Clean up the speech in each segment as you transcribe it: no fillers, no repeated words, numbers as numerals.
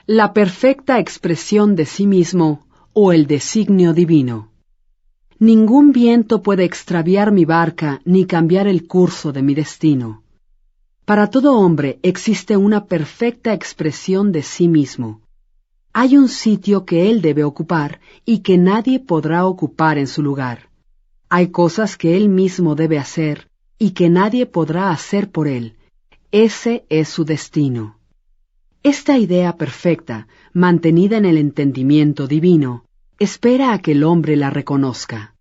la perfecta expresión de sí mismo o el designio divino. Ningún viento puede extraviar mi barca ni cambiar el curso de mi destino. Para todo hombre existe una perfecta expresión de sí mismo. Hay un sitio que él debe ocupar y que nadie podrá ocupar en su lugar. Hay cosas que él mismo debe hacer y que nadie podrá hacer por él. Ese es su destino. Esta idea perfecta, mantenida en el entendimiento divino, espera a que el hombre la reconozca,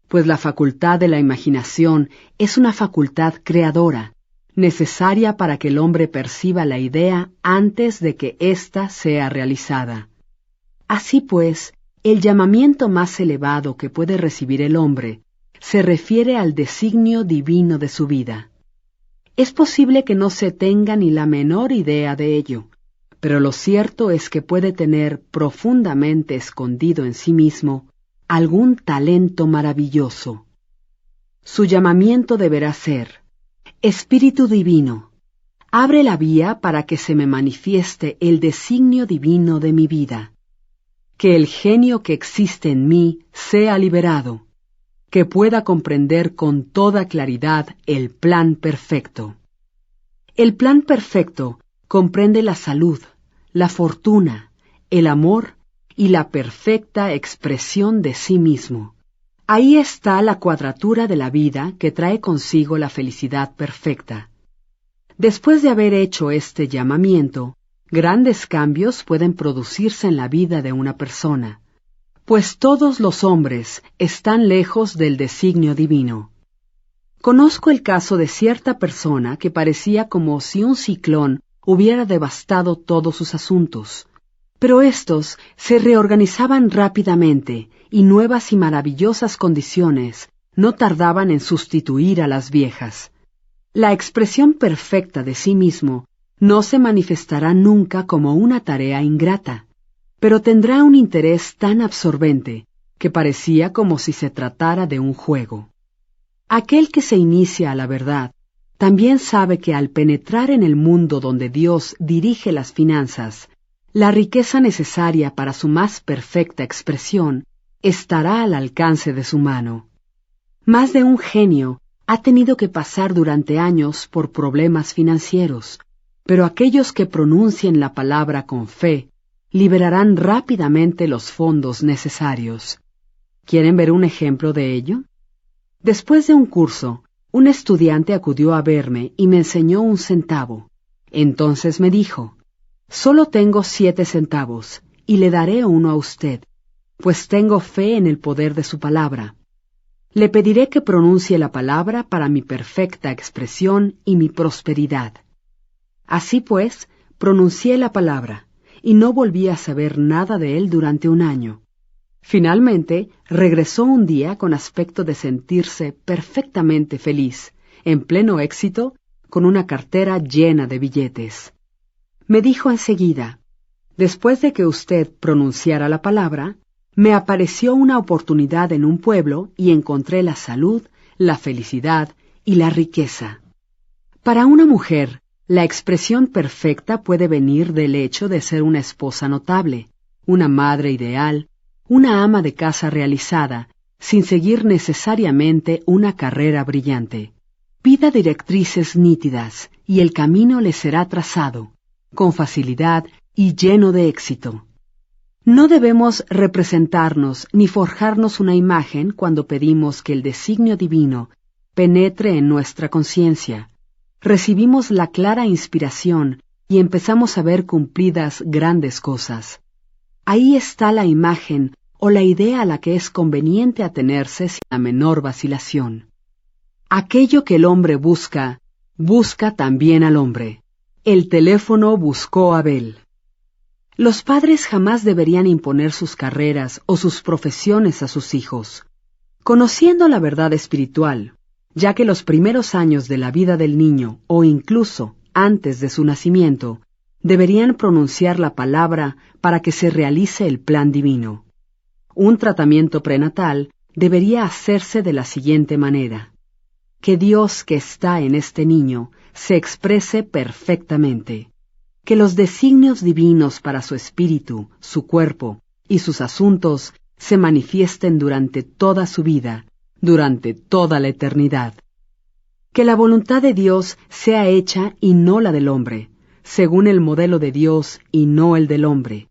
pues la facultad de la imaginación es una facultad creadora, necesaria para que el hombre perciba la idea antes de que ésta sea realizada. Así pues, el llamamiento más elevado que puede recibir el hombre se refiere al designio divino de su vida. Es posible que no se tenga ni la menor idea de ello, pero lo cierto es que puede tener profundamente escondido en sí mismo algún talento maravilloso. Su llamamiento deberá ser: Espíritu Divino, abre la vía para que se me manifieste el designio divino de mi vida. Que el genio que existe en mí sea liberado, que pueda comprender con toda claridad el plan perfecto. El plan perfecto comprende la salud, la fortuna, el amor y la perfecta expresión de sí mismo. Ahí está la cuadratura de la vida que trae consigo la felicidad perfecta. Después de haber hecho este llamamiento, grandes cambios pueden producirse en la vida de una persona, pues todos los hombres están lejos del designio divino. Conozco el caso de cierta persona que parecía como si un ciclón hubiera devastado todos sus asuntos, pero estos se reorganizaban rápidamente y nuevas y maravillosas condiciones no tardaban en sustituir a las viejas. La expresión perfecta de sí mismo no se manifestará nunca como una tarea ingrata, pero tendrá un interés tan absorbente que parecía como si se tratara de un juego. Aquel que se inicia a la verdad también sabe que al penetrar en el mundo donde Dios dirige las finanzas, la riqueza necesaria para su más perfecta expresión estará al alcance de su mano. Más de un genio ha tenido que pasar durante años por problemas financieros, pero aquellos que pronuncien la palabra con fe liberarán rápidamente los fondos necesarios. ¿Quieren ver un ejemplo de ello? Después de un curso, un estudiante acudió a verme y me enseñó 1 centavo. Entonces me dijo: «Solo tengo 7 centavos y le daré uno a usted, pues tengo fe en el poder de su palabra. Le pediré que pronuncie la palabra para mi perfecta expresión y mi prosperidad». Así pues, pronuncié la palabra y no volví a saber nada de él durante 1 año. Finalmente, regresó un día con aspecto de sentirse perfectamente feliz, en pleno éxito, con una cartera llena de billetes. Me dijo enseguida: «Después de que usted pronunciara la palabra, me apareció una oportunidad en un pueblo y encontré la salud, la felicidad y la riqueza». Para una mujer, la expresión perfecta puede venir del hecho de ser una esposa notable, una madre ideal, una ama de casa realizada, sin seguir necesariamente una carrera brillante. Pida directrices nítidas y el camino le será trazado, con facilidad y lleno de éxito. No debemos representarnos ni forjarnos una imagen cuando pedimos que el designio divino penetre en nuestra conciencia. Recibimos la clara inspiración y empezamos a ver cumplidas grandes cosas. Ahí está la imagen o la idea a la que es conveniente atenerse sin la menor vacilación. Aquello que el hombre busca, busca también al hombre. El teléfono buscó a Abel. Los padres jamás deberían imponer sus carreras o sus profesiones a sus hijos. Conociendo la verdad espiritual, ya que los primeros años de la vida del niño, o incluso antes de su nacimiento, deberían pronunciar la palabra para que se realice el plan divino. Un tratamiento prenatal debería hacerse de la siguiente manera: que Dios que está en este niño se exprese perfectamente, que los designios divinos para su espíritu, su cuerpo y sus asuntos se manifiesten durante toda su vida, durante toda la eternidad. Que la voluntad de Dios sea hecha y no la del hombre, según el modelo de Dios y no el del hombre.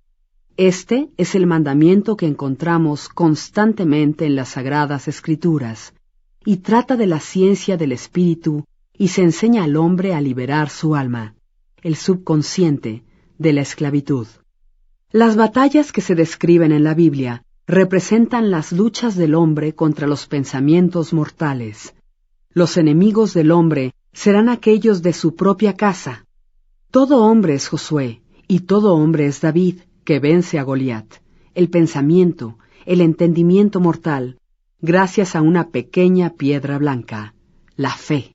Este es el mandamiento que encontramos constantemente en las Sagradas Escrituras, y trata de la ciencia del espíritu y se enseña al hombre a liberar su alma, el subconsciente, de la esclavitud. Las batallas que se describen en la Biblia representan las luchas del hombre contra los pensamientos mortales. Los enemigos del hombre serán aquellos de su propia casa. Todo hombre es Josué, y todo hombre es David, que vence a Goliat, el pensamiento, el entendimiento mortal, gracias a una pequeña piedra blanca, la fe.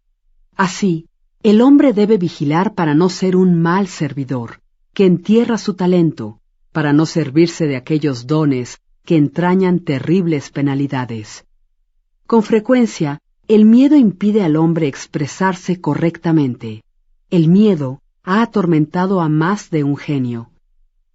Así, el hombre debe vigilar para no ser un mal servidor, que entierra su talento, para no servirse de aquellos dones que entrañan terribles penalidades. Con frecuencia, el miedo impide al hombre expresarse correctamente. El miedo ha atormentado a más de un genio.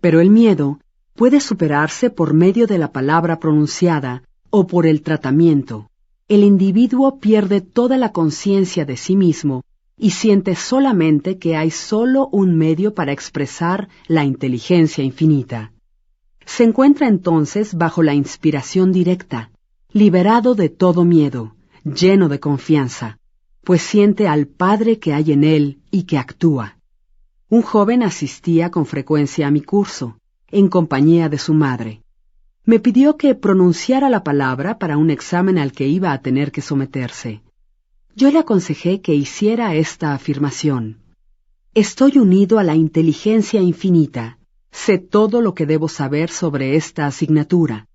Pero el miedo puede superarse por medio de la palabra pronunciada o por el tratamiento. El individuo pierde toda la conciencia de sí mismo y siente solamente que hay solo un medio para expresar la inteligencia infinita. Se encuentra entonces bajo la inspiración directa, liberado de todo miedo, lleno de confianza, pues siente al Padre que hay en él y que actúa. Un joven asistía con frecuencia a mi curso, en compañía de su madre. Me pidió que pronunciara la palabra para un examen al que iba a tener que someterse. Yo le aconsejé que hiciera esta afirmación: Estoy unido a la inteligencia infinita. Sé todo lo que debo saber sobre esta asignatura.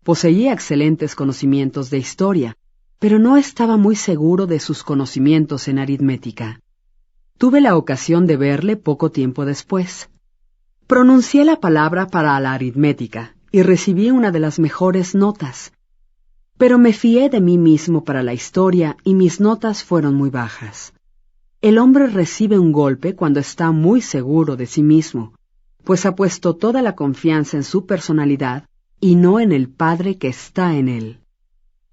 Poseía excelentes conocimientos de historia, pero no estaba muy seguro de sus conocimientos en aritmética. Tuve la ocasión de verle poco tiempo después. Pronuncié la palabra para la aritmética y recibí una de las mejores notas. Pero me fié de mí mismo para la historia y mis notas fueron muy bajas. El hombre recibe un golpe cuando está muy seguro de sí mismo, pues ha puesto toda la confianza en su personalidad y no en el Padre que está en él.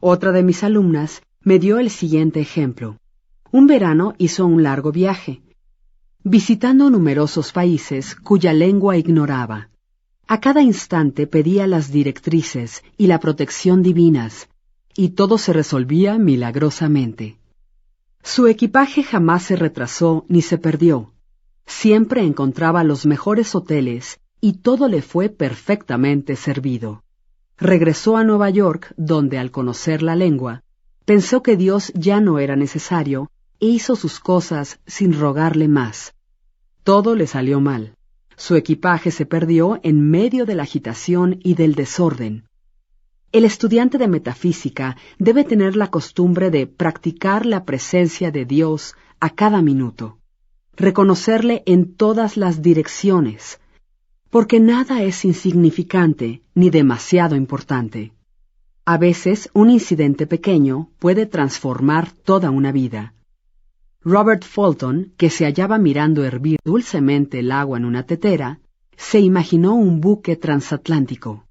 Otra de mis alumnas me dio el siguiente ejemplo. Un verano hizo un largo viaje, visitando numerosos países cuya lengua ignoraba. A cada instante pedía las directrices y la protección divinas, y todo se resolvía milagrosamente. Su equipaje jamás se retrasó ni se perdió. Siempre encontraba los mejores hoteles y todo le fue perfectamente servido. Regresó a Nueva York, donde al conocer la lengua, pensó que Dios ya no era necesario e hizo sus cosas sin rogarle más. Todo le salió mal. Su equipaje se perdió en medio de la agitación y del desorden. El estudiante de metafísica debe tener la costumbre de practicar la presencia de Dios a cada minuto, reconocerle en todas las direcciones, porque nada es insignificante ni demasiado importante. A veces un incidente pequeño puede transformar toda una vida. Robert Fulton, que se hallaba mirando hervir dulcemente el agua en una tetera, se imaginó un buque transatlántico.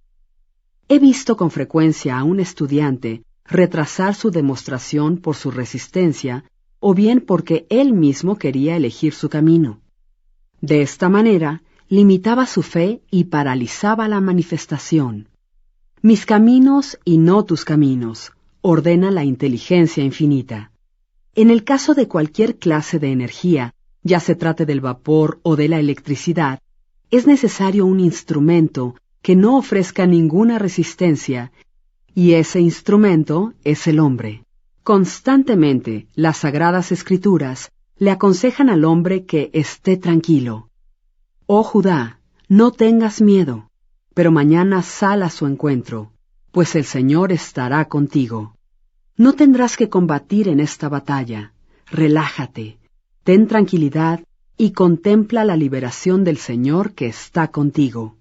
He visto con frecuencia a un estudiante retrasar su demostración por su resistencia o bien porque él mismo quería elegir su camino. De esta manera, limitaba su fe y paralizaba la manifestación. Mis caminos y no tus caminos, ordena la inteligencia infinita. En el caso de cualquier clase de energía, ya se trate del vapor o de la electricidad, es necesario un instrumento que no ofrezca ninguna resistencia, y ese instrumento es el hombre. Constantemente, las Sagradas Escrituras le aconsejan al hombre que esté tranquilo. Oh Judá, no tengas miedo, pero mañana sal a su encuentro, pues el Señor estará contigo. No tendrás que combatir en esta batalla. Relájate, ten tranquilidad y contempla la liberación del Señor que está contigo.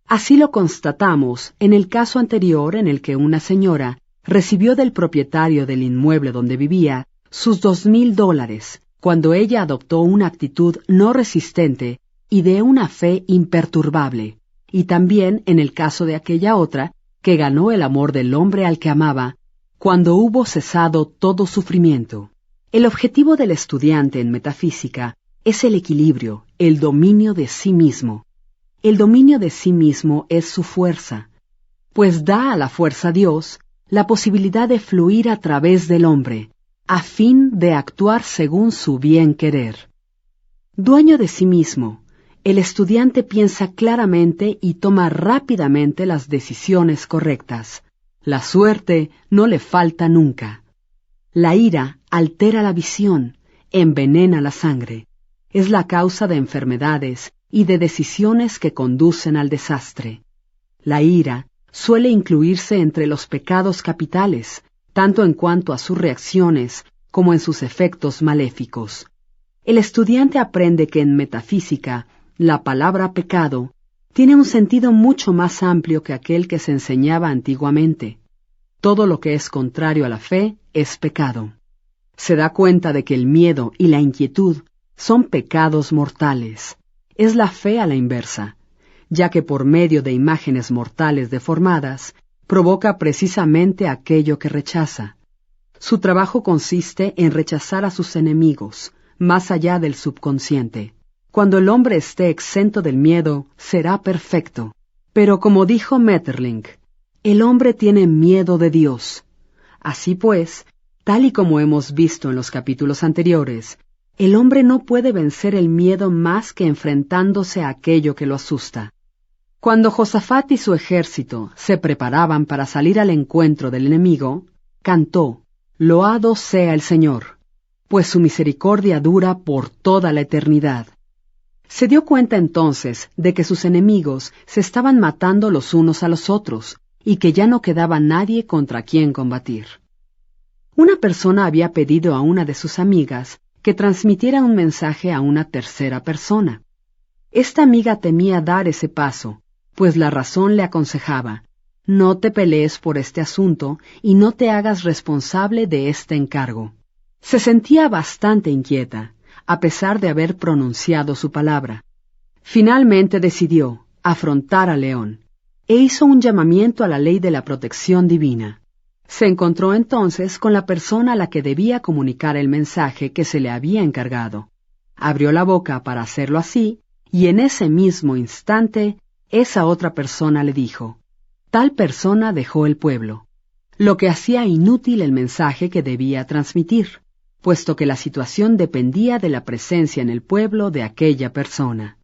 Así lo constatamos en el caso anterior en el que una señora recibió del propietario del inmueble donde vivía sus $2,000 cuando ella adoptó una actitud no resistente y de una fe imperturbable, y también en el caso de aquella otra, que ganó el amor del hombre al que amaba, cuando hubo cesado todo sufrimiento. El objetivo del estudiante en metafísica es el equilibrio, el dominio de sí mismo. El dominio de sí mismo es su fuerza, pues da a la fuerza Dios la posibilidad de fluir a través del hombre, a fin de actuar según su bien querer. Dueño de sí mismo, el estudiante piensa claramente y toma rápidamente las decisiones correctas. La suerte no le falta nunca. La ira altera la visión, envenena la sangre. Es la causa de enfermedades y de decisiones que conducen al desastre. La ira suele incluirse entre los pecados capitales, tanto en cuanto a sus reacciones como en sus efectos maléficos. El estudiante aprende que en metafísica la palabra pecado tiene un sentido mucho más amplio que aquel que se enseñaba antiguamente. Todo lo que es contrario a la fe es pecado. Se da cuenta de que el miedo y la inquietud son pecados mortales. Es la fe a la inversa, ya que por medio de imágenes mortales deformadas, provoca precisamente aquello que rechaza. Su trabajo consiste en rechazar a sus enemigos, más allá del subconsciente. Cuando el hombre esté exento del miedo, será perfecto. Pero como dijo Maeterlinck, el hombre tiene miedo de Dios. Así pues, tal y como hemos visto en los capítulos anteriores, el hombre no puede vencer el miedo más que enfrentándose a aquello que lo asusta. Cuando Josafat y su ejército se preparaban para salir al encuentro del enemigo, cantó: «Loado sea el Señor, pues su misericordia dura por toda la eternidad». Se dio cuenta entonces de que sus enemigos se estaban matando los unos a los otros y que ya no quedaba nadie contra quien combatir. Una persona había pedido a una de sus amigas que transmitiera un mensaje a una tercera persona. Esta amiga temía dar ese paso, pues la razón le aconsejaba: no te pelees por este asunto y no te hagas responsable de este encargo. Se sentía bastante inquieta, a pesar de haber pronunciado su palabra. Finalmente decidió afrontar al león, e hizo un llamamiento a la ley de la protección divina. Se encontró entonces con la persona a la que debía comunicar el mensaje que se le había encargado. Abrió la boca para hacerlo así, y en ese mismo instante, esa otra persona le dijo: tal persona dejó el pueblo, lo que hacía inútil el mensaje que debía transmitir, puesto que la situación dependía de la presencia en el pueblo de aquella persona.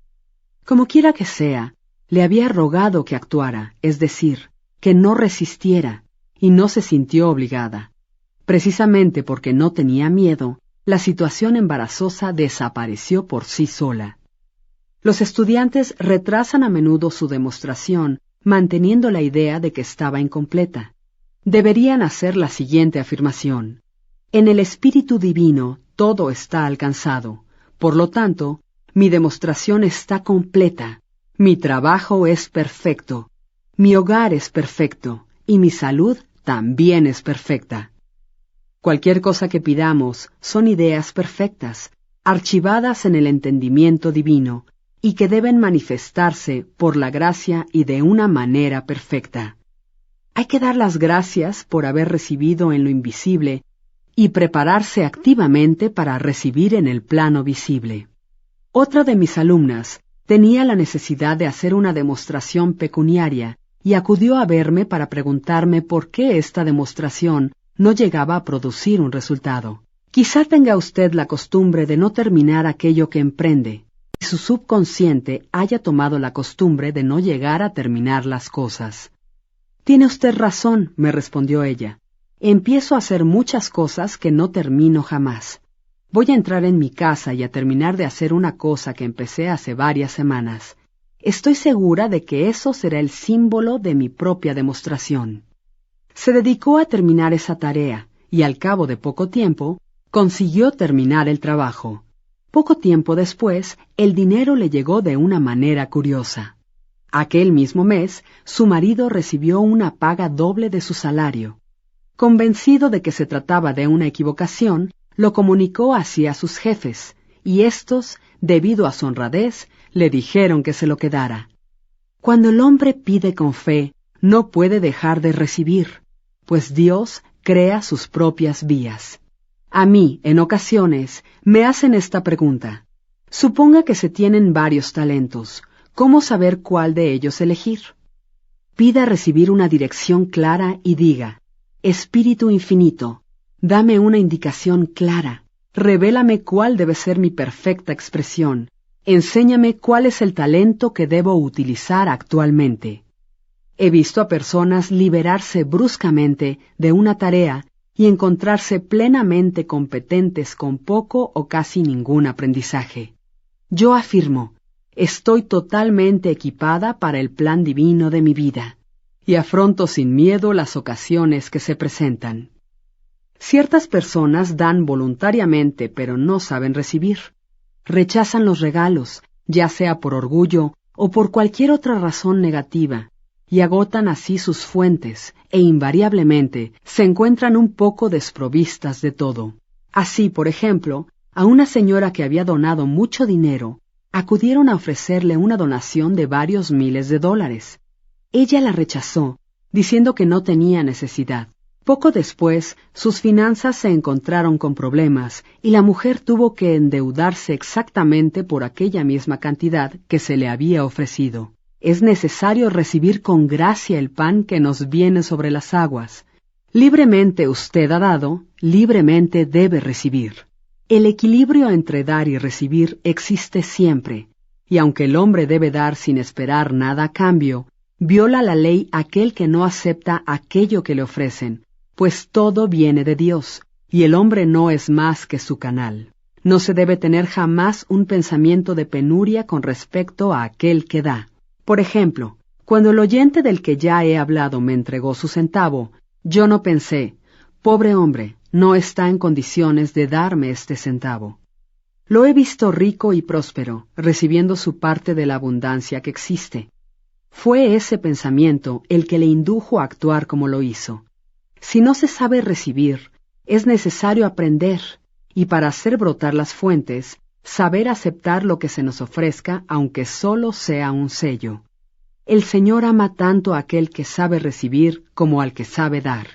Como quiera que sea, le había rogado que actuara, es decir, que no resistiera, y no se sintió obligada. Precisamente porque no tenía miedo, la situación embarazosa desapareció por sí sola. Los estudiantes retrasan a menudo su demostración, manteniendo la idea de que estaba incompleta. Deberían hacer la siguiente afirmación: en el Espíritu Divino todo está alcanzado, por lo tanto, mi demostración está completa, mi trabajo es perfecto, mi hogar es perfecto, y mi salud también es perfecta. Cualquier cosa que pidamos son ideas perfectas, archivadas en el entendimiento divino, y que deben manifestarse por la gracia y de una manera perfecta. Hay que dar las gracias por haber recibido en lo invisible y prepararse activamente para recibir en el plano visible. Otra de mis alumnas tenía la necesidad de hacer una demostración pecuniaria y acudió a verme para preguntarme por qué esta demostración no llegaba a producir un resultado. Quizá tenga usted la costumbre de no terminar aquello que emprende, y su subconsciente haya tomado la costumbre de no llegar a terminar las cosas. Tiene usted razón, me respondió ella. Empiezo a hacer muchas cosas que no termino jamás. Voy a entrar en mi casa y a terminar de hacer una cosa que empecé hace varias semanas. Estoy segura de que eso será el símbolo de mi propia demostración. Se dedicó a terminar esa tarea y al cabo de poco tiempo consiguió terminar el trabajo. Poco tiempo después, el dinero le llegó de una manera curiosa. Aquel mismo mes, su marido recibió una paga doble de su salario. Convencido de que se trataba de una equivocación, lo comunicó así a sus jefes, y éstos, debido a su honradez, Le dijeron que se lo quedara. Cuando el hombre pide con fe, no puede dejar de recibir, pues Dios crea sus propias vías. A mí, en ocasiones, me hacen esta pregunta. Suponga que se tienen varios talentos. ¿Cómo saber cuál de ellos elegir? Pida recibir una dirección clara y diga, Espíritu infinito, dame una indicación clara. Revélame cuál debe ser mi perfecta expresión. Enséñame cuál es el talento que debo utilizar actualmente. He visto a personas liberarse bruscamente de una tarea y encontrarse plenamente competentes con poco o casi ningún aprendizaje. Yo afirmo, estoy totalmente equipada para el plan divino de mi vida, y afronto sin miedo las ocasiones que se presentan. Ciertas personas dan voluntariamente, pero no saben recibir. Rechazan los regalos, ya sea por orgullo o por cualquier otra razón negativa, y agotan así sus fuentes, e invariablemente se encuentran un poco desprovistas de todo. Así, por ejemplo, a una señora que había donado mucho dinero, acudieron a ofrecerle una donación de varios miles de dólares. Ella la rechazó, diciendo que no tenía necesidad. Poco después, sus finanzas se encontraron con problemas y la mujer tuvo que endeudarse exactamente por aquella misma cantidad que se le había ofrecido. Es necesario recibir con gracia el pan que nos viene sobre las aguas. Libremente usted ha dado, libremente debe recibir. El equilibrio entre dar y recibir existe siempre, y aunque el hombre debe dar sin esperar nada a cambio, viola la ley aquel que no acepta aquello que le ofrecen, pues todo viene de Dios, y el hombre no es más que su canal. No se debe tener jamás un pensamiento de penuria con respecto a aquel que da. Por ejemplo, cuando el oyente del que ya he hablado me entregó su centavo, yo no pensé, pobre hombre, no está en condiciones de darme este centavo. Lo he visto rico y próspero, recibiendo su parte de la abundancia que existe. Fue ese pensamiento el que le indujo a actuar como lo hizo. Si no se sabe recibir, es necesario aprender, y para hacer brotar las fuentes, saber aceptar lo que se nos ofrezca, aunque solo sea un sello. El Señor ama tanto a aquel que sabe recibir como al que sabe dar.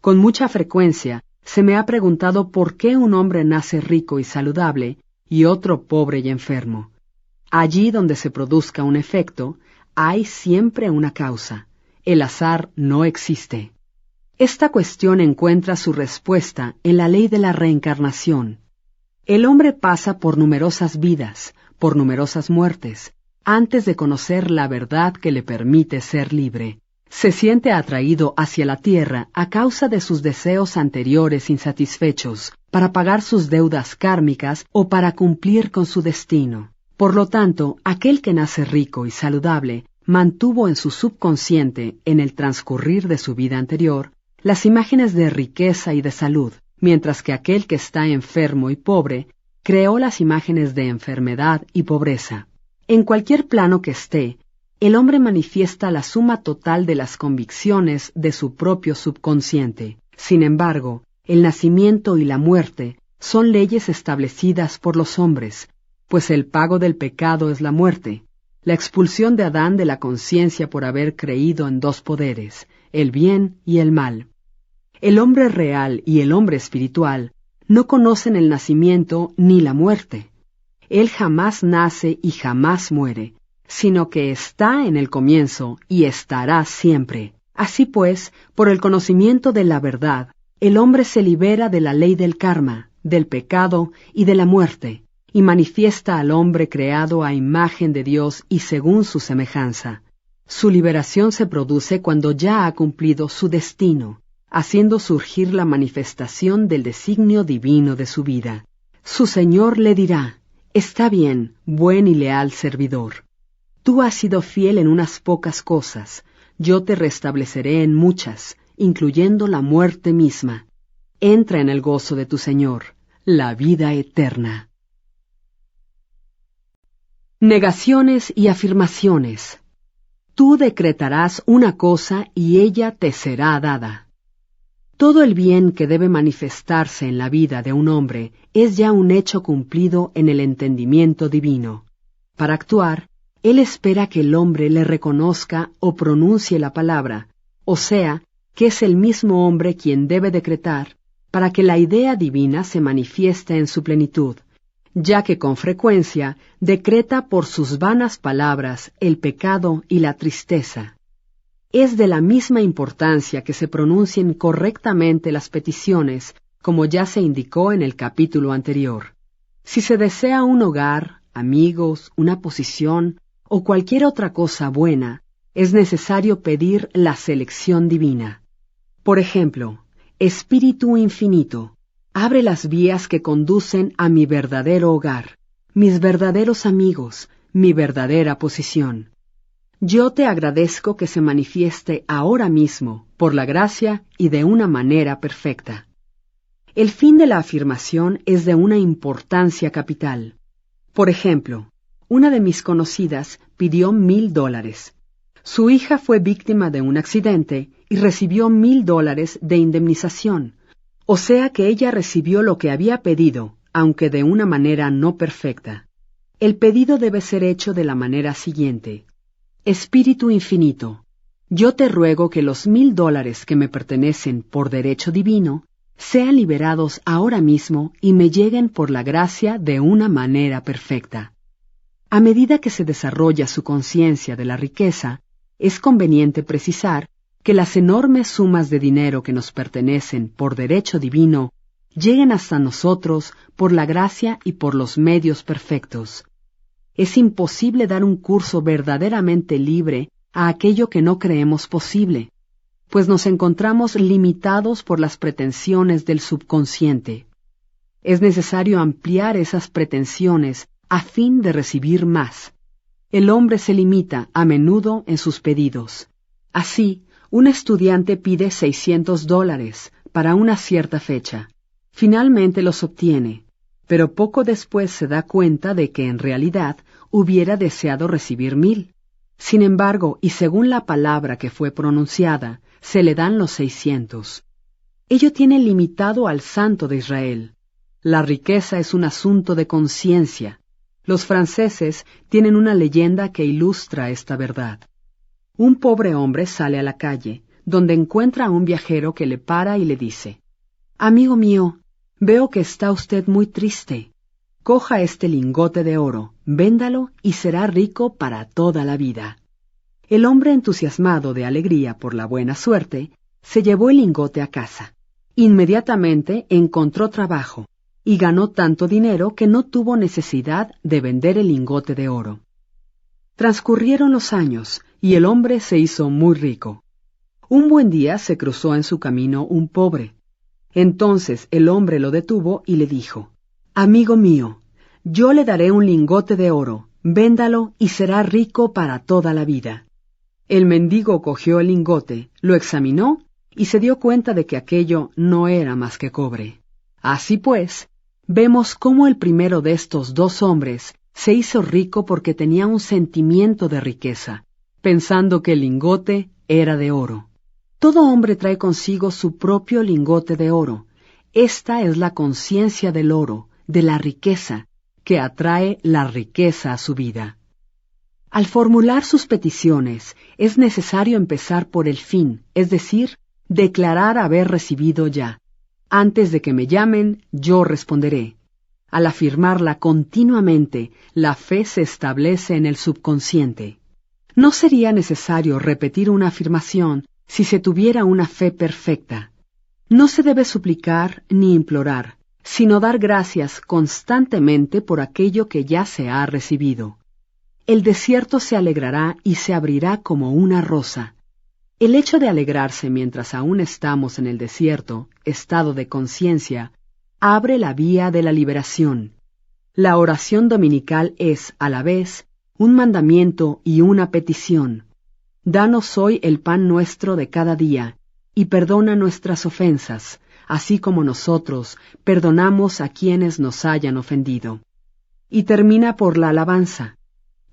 Con mucha frecuencia se me ha preguntado por qué un hombre nace rico y saludable y otro pobre y enfermo. Allí donde se produzca un efecto, hay siempre una causa. El azar no existe. Esta cuestión encuentra su respuesta en la ley de la reencarnación. El hombre pasa por numerosas vidas, por numerosas muertes, antes de conocer la verdad que le permite ser libre. Se siente atraído hacia la tierra a causa de sus deseos anteriores insatisfechos, para pagar sus deudas kármicas o para cumplir con su destino. Por lo tanto, aquel que nace rico y saludable mantuvo en su subconsciente, en el transcurrir de su vida anterior, las imágenes de riqueza y de salud, mientras que aquel que está enfermo y pobre creó las imágenes de enfermedad y pobreza. En cualquier plano que esté, el hombre manifiesta la suma total de las convicciones de su propio subconsciente. Sin embargo, el nacimiento y la muerte son leyes establecidas por los hombres, pues el pago del pecado es la muerte, la expulsión de Adán de la conciencia por haber creído en dos poderes, el bien y el mal. El hombre real y el hombre espiritual no conocen el nacimiento ni la muerte. Él jamás nace y jamás muere, sino que está en el comienzo y estará siempre. Así pues, por el conocimiento de la verdad, el hombre se libera de la ley del karma, del pecado y de la muerte, y manifiesta al hombre creado a imagen de Dios y según su semejanza. Su liberación se produce cuando ya ha cumplido su destino, haciendo surgir la manifestación del designio divino de su vida. Su Señor le dirá, «Está bien, buen y leal servidor. Tú has sido fiel en unas pocas cosas, yo te restableceré en muchas, incluyendo la muerte misma. Entra en el gozo de tu Señor, la vida eterna». Negaciones y afirmaciones. Tú decretarás una cosa y ella te será dada. Todo el bien que debe manifestarse en la vida de un hombre es ya un hecho cumplido en el entendimiento divino. Para actuar, Él espera que el hombre le reconozca o pronuncie la palabra, o sea, que es el mismo hombre quien debe decretar para que la idea divina se manifieste en su plenitud, ya que con frecuencia decreta por sus vanas palabras el pecado y la tristeza. Es de la misma importancia que se pronuncien correctamente las peticiones, como ya se indicó en el capítulo anterior. Si se desea un hogar, amigos, una posición o cualquier otra cosa buena, es necesario pedir la selección divina. Por ejemplo, Espíritu infinito, abre las vías que conducen a mi verdadero hogar, mis verdaderos amigos, mi verdadera posición. Yo te agradezco que se manifieste ahora mismo, por la gracia y de una manera perfecta. El fin de la afirmación es de una importancia capital. Por ejemplo, una de mis conocidas pidió $1,000. Su hija fue víctima de un accidente y recibió $1,000 de indemnización, o sea que ella recibió lo que había pedido, aunque de una manera no perfecta. El pedido debe ser hecho de la manera siguiente. Espíritu infinito, yo te ruego que los $1,000 que me pertenecen por derecho divino sean liberados ahora mismo y me lleguen por la gracia de una manera perfecta. A medida que se desarrolla su conciencia de la riqueza, es conveniente precisar que las enormes sumas de dinero que nos pertenecen por derecho divino lleguen hasta nosotros por la gracia y por los medios perfectos. Es imposible dar un curso verdaderamente libre a aquello que no creemos posible, pues nos encontramos limitados por las pretensiones del subconsciente. Es necesario ampliar esas pretensiones a fin de recibir más. El hombre se limita a menudo en sus pedidos. Así, un estudiante pide $600 para una cierta fecha. Finalmente los obtiene, pero poco después se da cuenta de que en realidad hubiera deseado recibir 1,000. Sin embargo, y según la palabra que fue pronunciada, se le dan los 600. Ello tiene limitado al Santo de Israel. La riqueza es un asunto de conciencia. Los franceses tienen una leyenda que ilustra esta verdad. Un pobre hombre sale a la calle, donde encuentra a un viajero que le para y le dice: «Amigo mío, veo que está usted muy triste. Coja este lingote de oro, véndalo y será rico para toda la vida». El hombre, entusiasmado de alegría por la buena suerte, se llevó el lingote a casa. Inmediatamente encontró trabajo y ganó tanto dinero que no tuvo necesidad de vender el lingote de oro. Transcurrieron los años y el hombre se hizo muy rico. Un buen día se cruzó en su camino un pobre. Entonces el hombre lo detuvo y le dijo: «Amigo mío, yo le daré un lingote de oro, véndalo y será rico para toda la vida». El mendigo cogió el lingote, lo examinó y se dio cuenta de que aquello no era más que cobre. Así pues, vemos cómo el primero de estos dos hombres se hizo rico porque tenía un sentimiento de riqueza, pensando que el lingote era de oro. Todo hombre trae consigo su propio lingote de oro. Esta es la conciencia del oro, de la riqueza, que atrae la riqueza a su vida. Al formular sus peticiones, es necesario empezar por el fin, es decir, declarar haber recibido ya. Antes de que me llamen, yo responderé. Al afirmarla continuamente, la fe se establece en el subconsciente. No sería necesario repetir una afirmación si se tuviera una fe perfecta. No se debe suplicar ni implorar, sino dar gracias constantemente por aquello que ya se ha recibido. El desierto se alegrará y se abrirá como una rosa. El hecho de alegrarse mientras aún estamos en el desierto, estado de conciencia, abre la vía de la liberación. La oración dominical es, a la vez, un mandamiento y una petición. Danos hoy el pan nuestro de cada día, y perdona nuestras ofensas, así como nosotros perdonamos a quienes nos hayan ofendido. Y termina por la alabanza,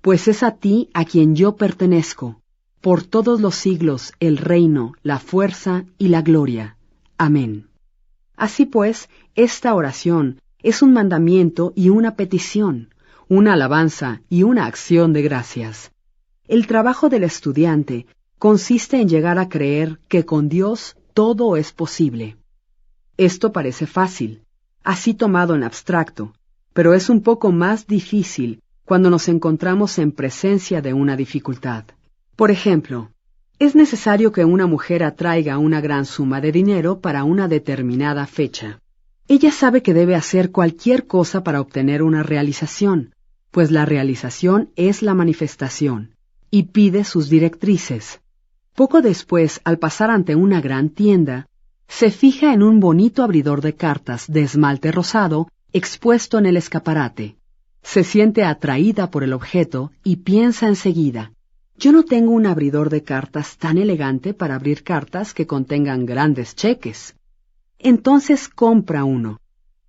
pues es a ti a quien yo pertenezco, por todos los siglos el reino, la fuerza y la gloria. Amén. Así pues, esta oración es un mandamiento y una petición, una alabanza y una acción de gracias. El trabajo del estudiante consiste en llegar a creer que con Dios todo es posible. Esto parece fácil, así tomado en abstracto, pero es un poco más difícil cuando nos encontramos en presencia de una dificultad. Por ejemplo, es necesario que una mujer atraiga una gran suma de dinero para una determinada fecha. Ella sabe que debe hacer cualquier cosa para obtener una realización, pues la realización es la manifestación, y pide sus directrices. Poco después, al pasar ante una gran tienda, se fija en un bonito abridor de cartas de esmalte rosado expuesto en el escaparate. Se siente atraída por el objeto y piensa enseguida: yo no tengo un abridor de cartas tan elegante para abrir cartas que contengan grandes cheques. Entonces compra uno,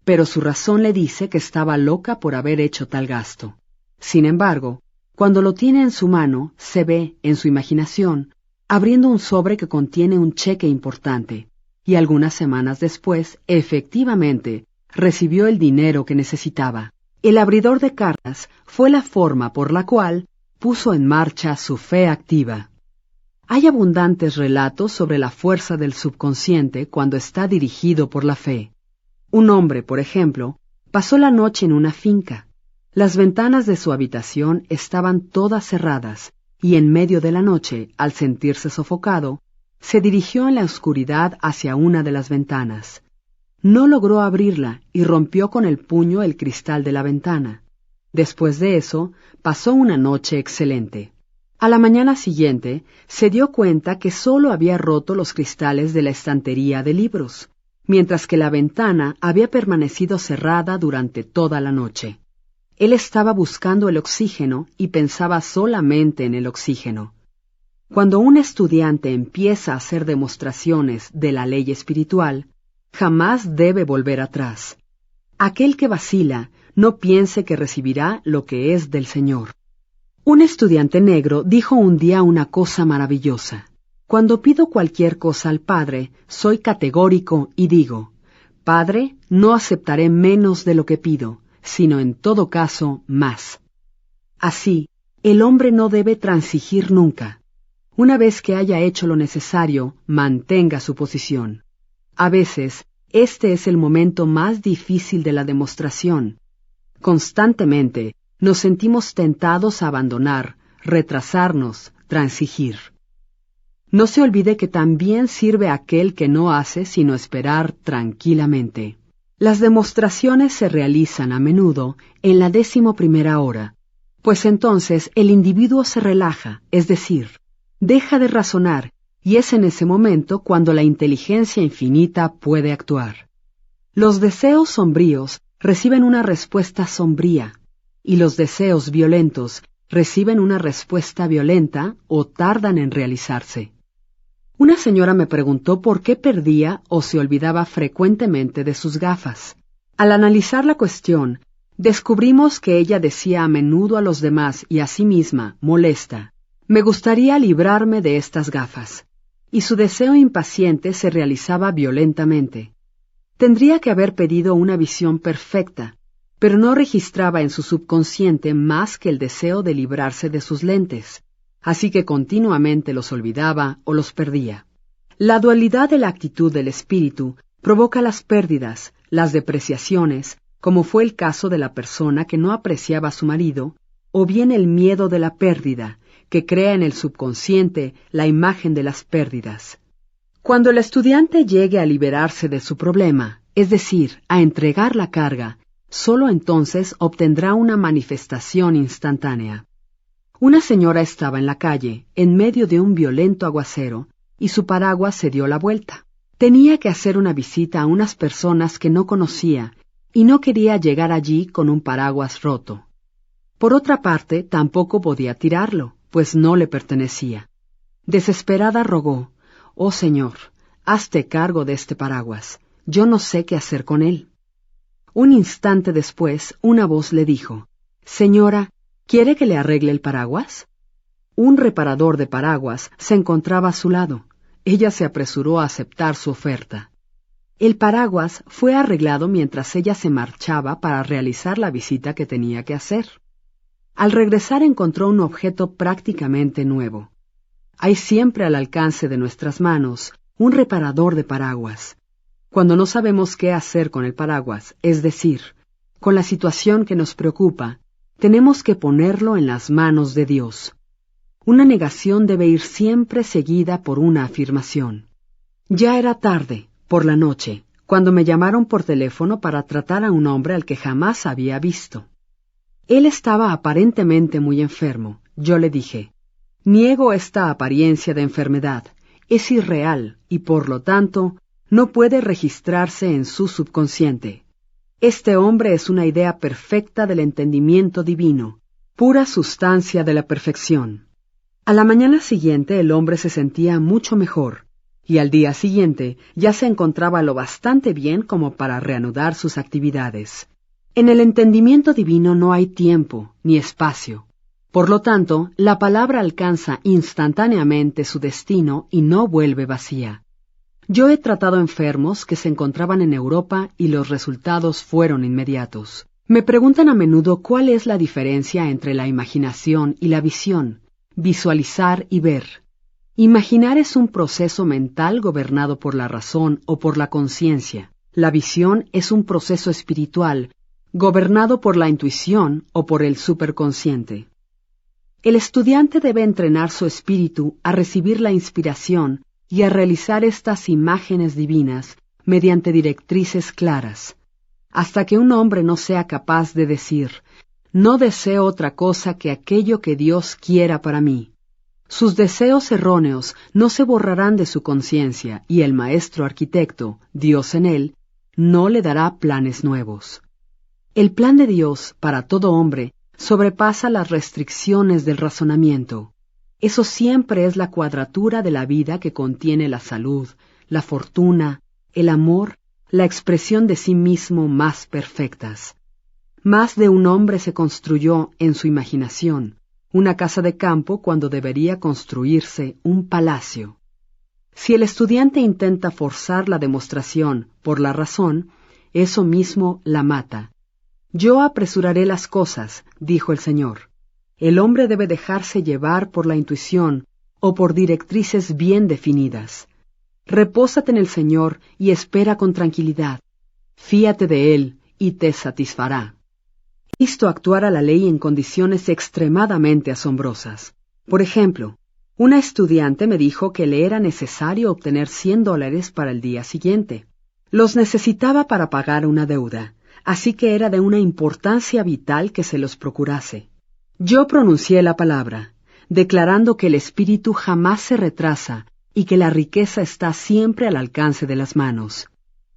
pero su razón le dice que estaba loca por haber hecho tal gasto. Sin embargo, cuando lo tiene en su mano, se ve, en su imaginación, abriendo un sobre que contiene un cheque importante, y algunas semanas después, efectivamente, recibió el dinero que necesitaba. El abridor de cartas fue la forma por la cual puso en marcha su fe activa. Hay abundantes relatos sobre la fuerza del subconsciente cuando está dirigido por la fe. Un hombre, por ejemplo, pasó la noche en una finca. Las ventanas de su habitación estaban todas cerradas, y en medio de la noche, al sentirse sofocado, se dirigió en la oscuridad hacia una de las ventanas. No logró abrirla y rompió con el puño el cristal de la ventana. Después de eso, pasó una noche excelente. A la mañana siguiente, se dio cuenta que solo había roto los cristales de la estantería de libros, mientras que la ventana había permanecido cerrada durante toda la noche. Él estaba buscando el oxígeno y pensaba solamente en el oxígeno. Cuando un estudiante empieza a hacer demostraciones de la ley espiritual, jamás debe volver atrás. Aquel que vacila no piense que recibirá lo que es del Señor. Un estudiante negro dijo un día una cosa maravillosa: cuando pido cualquier cosa al Padre, soy categórico y digo: Padre, no aceptaré menos de lo que pido, sino en todo caso más. Así, el hombre no debe transigir nunca. Una vez que haya hecho lo necesario, mantenga su posición. A veces, este es el momento más difícil de la demostración. Constantemente, nos sentimos tentados a abandonar, retrasarnos, transigir. No se olvide que también sirve aquel que no hace sino esperar tranquilamente. Las demostraciones se realizan a menudo en la 11ª hora, pues entonces el individuo se relaja, es decir, deja de razonar, y es en ese momento cuando la inteligencia infinita puede actuar. Los deseos sombríos reciben una respuesta sombría, y los deseos violentos reciben una respuesta violenta o tardan en realizarse. Una señora me preguntó por qué perdía o se olvidaba frecuentemente de sus gafas. Al analizar la cuestión, descubrimos que ella decía a menudo a los demás y a sí misma, molesta: me gustaría librarme de estas gafas, y su deseo impaciente se realizaba violentamente. Tendría que haber pedido una visión perfecta, pero no registraba en su subconsciente más que el deseo de librarse de sus lentes, así que continuamente los olvidaba o los perdía. La dualidad de la actitud del espíritu provoca las pérdidas, las depreciaciones, como fue el caso de la persona que no apreciaba a su marido, o bien el miedo de la pérdida, que crea en el subconsciente la imagen de las pérdidas. Cuando el estudiante llegue a liberarse de su problema, es decir, a entregar la carga, solo entonces obtendrá una manifestación instantánea. Una señora estaba en la calle, en medio de un violento aguacero, y su paraguas se dio la vuelta. Tenía que hacer una visita a unas personas que no conocía, y no quería llegar allí con un paraguas roto. Por otra parte, tampoco podía tirarlo, pues no le pertenecía. Desesperada rogó: «Oh Señor, hazte cargo de este paraguas. Yo no sé qué hacer con él». Un instante después, una voz le dijo: «Señora, ¿quiere que le arregle el paraguas?». Un reparador de paraguas se encontraba a su lado. Ella se apresuró a aceptar su oferta. El paraguas fue arreglado mientras ella se marchaba para realizar la visita que tenía que hacer. Al regresar encontró un objeto prácticamente nuevo. Hay siempre al alcance de nuestras manos un reparador de paraguas. Cuando no sabemos qué hacer con el paraguas, es decir, con la situación que nos preocupa, tenemos que ponerlo en las manos de Dios. Una negación debe ir siempre seguida por una afirmación. Ya era tarde, por la noche, cuando me llamaron por teléfono para tratar a un hombre al que jamás había visto. Él estaba aparentemente muy enfermo. Yo le dije, niego esta apariencia de enfermedad, es irreal y por lo tanto no puede registrarse en su subconsciente. Este hombre es una idea perfecta del entendimiento divino, pura sustancia de la perfección. A la mañana siguiente el hombre se sentía mucho mejor, y al día siguiente ya se encontraba lo bastante bien como para reanudar sus actividades. En el entendimiento divino no hay tiempo ni espacio. Por lo tanto, la palabra alcanza instantáneamente su destino y no vuelve vacía. Yo he tratado enfermos que se encontraban en Europa y los resultados fueron inmediatos. Me preguntan a menudo cuál es la diferencia entre la imaginación y la visión, visualizar y ver. Imaginar es un proceso mental gobernado por la razón o por la conciencia. La visión es un proceso espiritual gobernado por la intuición o por el superconsciente. El estudiante debe entrenar su espíritu a recibir la inspiración y a realizar estas imágenes divinas mediante directrices claras, hasta que un hombre no sea capaz de decir, no deseo otra cosa que aquello que Dios quiera para mí. Sus deseos erróneos no se borrarán de su conciencia y el maestro arquitecto, Dios en él, no le dará planes nuevos. El plan de Dios para todo hombre sobrepasa las restricciones del razonamiento. Eso siempre es la cuadratura de la vida que contiene la salud, la fortuna, el amor, la expresión de sí mismo más perfectas. Más de un hombre se construyó en su imaginación una casa de campo cuando debería construirse un palacio. Si el estudiante intenta forzar la demostración por la razón, eso mismo la mata. Yo apresuraré las cosas, dijo el Señor. El hombre debe dejarse llevar por la intuición o por directrices bien definidas. Repósate en el Señor y espera con tranquilidad. Fíate de Él y te satisfará. He visto actuar a la ley en condiciones extremadamente asombrosas. Por ejemplo, una estudiante me dijo que le era necesario obtener $100 para el día siguiente. Los necesitaba para pagar una deuda, así que era de una importancia vital que se los procurase. Yo pronuncié la palabra, declarando que el espíritu jamás se retrasa y que la riqueza está siempre al alcance de las manos.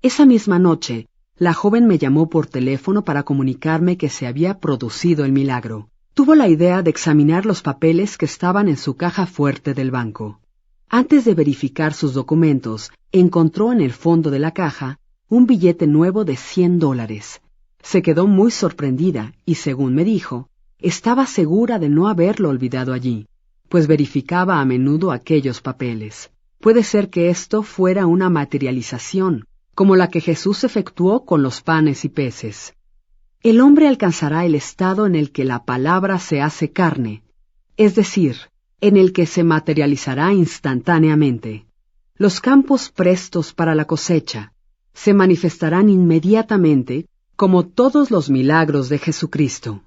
Esa misma noche, la joven me llamó por teléfono para comunicarme que se había producido el milagro. Tuvo la idea de examinar los papeles que estaban en su caja fuerte del banco. Antes de verificar sus documentos, encontró en el fondo de la caja un billete nuevo de $100. Se quedó muy sorprendida y, según me dijo, estaba segura de no haberlo olvidado allí, pues verificaba a menudo aquellos papeles. Puede ser que esto fuera una materialización, como la que Jesús efectuó con los panes y peces. El hombre alcanzará el estado en el que la palabra se hace carne, es decir, en el que se materializará instantáneamente. Los campos prestos para la cosecha se manifestarán inmediatamente como todos los milagros de Jesucristo.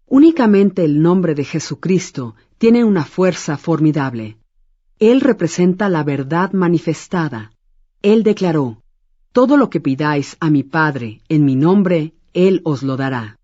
Únicamente el nombre de Jesucristo tiene una fuerza formidable. Él representa la verdad manifestada. Él declaró, todo lo que pidáis a mi Padre en mi nombre, Él os lo dará.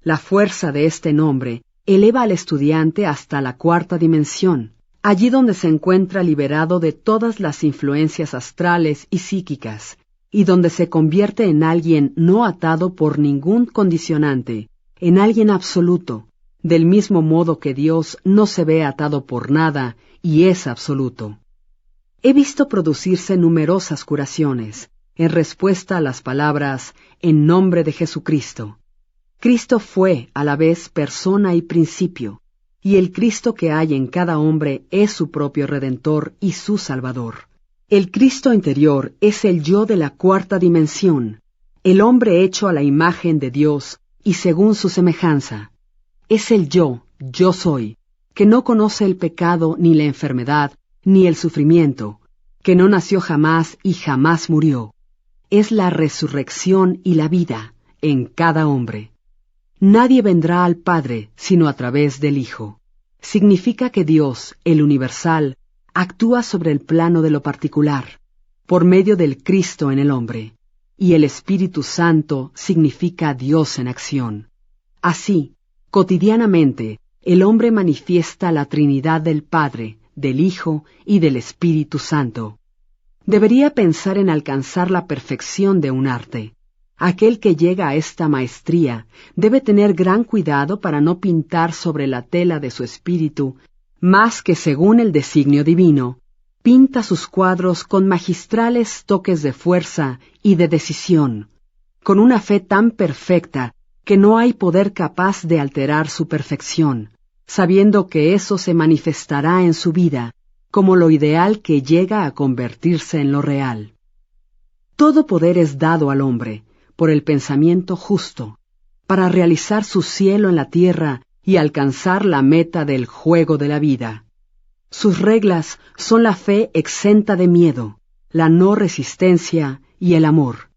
La fuerza de este nombre eleva al estudiante hasta la cuarta dimensión, allí donde se encuentra liberado de todas las influencias astrales y psíquicas, y donde se convierte en alguien no atado por ningún condicionante, en alguien absoluto, del mismo modo que Dios no se ve atado por nada y es absoluto. He visto producirse numerosas curaciones, en respuesta a las palabras, en nombre de Jesucristo. Cristo fue a la vez persona y principio, y el Cristo que hay en cada hombre es su propio Redentor y su Salvador. El Cristo interior es el yo de la cuarta dimensión, el hombre hecho a la imagen de Dios y según su semejanza. Es el yo soy, que no conoce el pecado ni la enfermedad ni el sufrimiento, que no nació jamás y jamás murió. Es la resurrección y la vida en cada hombre. Nadie vendrá al Padre sino a través del Hijo. Significa que Dios, el universal, actúa sobre el plano de lo particular, por medio del Cristo en el hombre, y el Espíritu Santo significa Dios en acción. Así, cotidianamente, el hombre manifiesta la Trinidad del Padre, del Hijo y del Espíritu Santo. Debería pensar en alcanzar la perfección de un arte. Aquel que llega a esta maestría debe tener gran cuidado para no pintar sobre la tela de su espíritu más que según el designio divino. Pinta sus cuadros con magistrales toques de fuerza y de decisión, con una fe tan perfecta que no hay poder capaz de alterar su perfección, sabiendo que eso se manifestará en su vida como lo ideal que llega a convertirse en lo real. Todo poder es dado al hombre por el pensamiento justo, para realizar su cielo en la tierra y alcanzar la meta del juego de la vida. Sus reglas son la fe exenta de miedo, la no resistencia y el amor.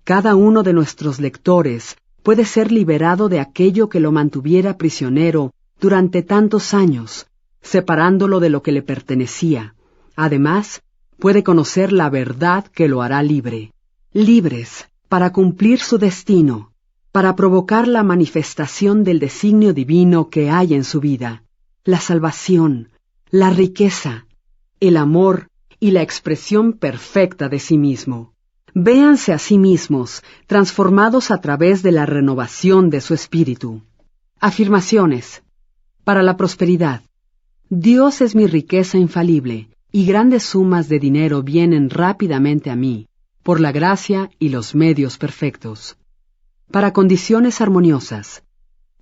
Cada uno de nuestros lectores puede ser liberado de aquello que lo mantuviera prisionero durante tantos años, separándolo de lo que le pertenecía. Además, puede conocer la verdad que lo hará libre. Libres para cumplir su destino, para provocar la manifestación del designio divino que hay en su vida, la salvación, la riqueza, el amor y la expresión perfecta de sí mismo. Véanse a sí mismos, transformados a través de la renovación de su espíritu. Afirmaciones. Para la prosperidad. Dios es mi riqueza infalible, y grandes sumas de dinero vienen rápidamente a mí, por la gracia y los medios perfectos. Para condiciones armoniosas.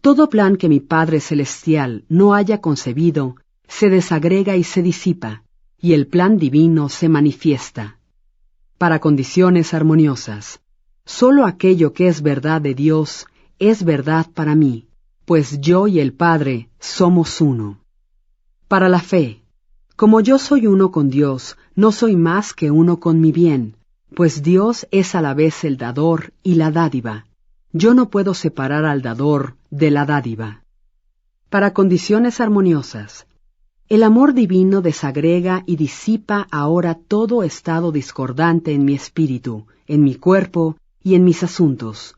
Todo plan que mi Padre Celestial no haya concebido se desagrega y se disipa, y el plan divino se manifiesta. Para condiciones armoniosas. Solo aquello que es verdad de Dios es verdad para mí, pues yo y el Padre somos uno. Para la fe. Como yo soy uno con Dios, no soy más que uno con mi bien, pues Dios es a la vez el dador y la dádiva. Yo no puedo separar al dador de la dádiva. Para condiciones armoniosas. El amor divino desagrega y disipa ahora todo estado discordante en mi espíritu, en mi cuerpo y en mis asuntos.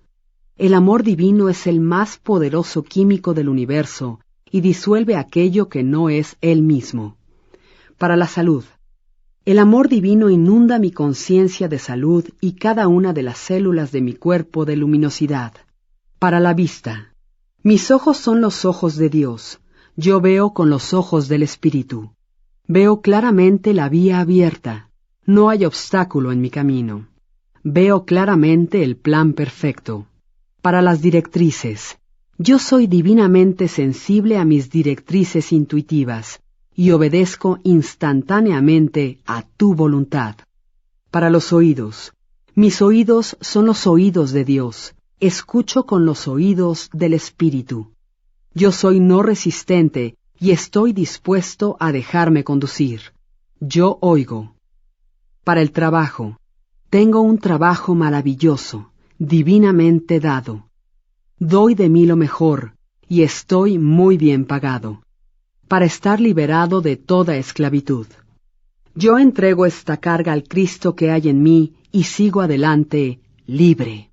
El amor divino es el más poderoso químico del universo y disuelve aquello que no es él mismo. Para la salud. El amor divino inunda mi conciencia de salud y cada una de las células de mi cuerpo de luminosidad. Para la vista. Mis ojos son los ojos de Dios. Yo veo con los ojos del Espíritu. Veo claramente la vía abierta. No hay obstáculo en mi camino. Veo claramente el plan perfecto. Para las directrices. Yo soy divinamente sensible a mis directrices intuitivas y obedezco instantáneamente a tu voluntad. Para los oídos. Mis oídos son los oídos de Dios. Escucho con los oídos del Espíritu. Yo soy no resistente y estoy dispuesto a dejarme conducir. Yo oigo. Para el trabajo. Tengo un trabajo maravilloso, divinamente dado. Doy de mí lo mejor y estoy muy bien pagado, para estar liberado de toda esclavitud. Yo entrego esta carga al Cristo que hay en mí y sigo adelante libre.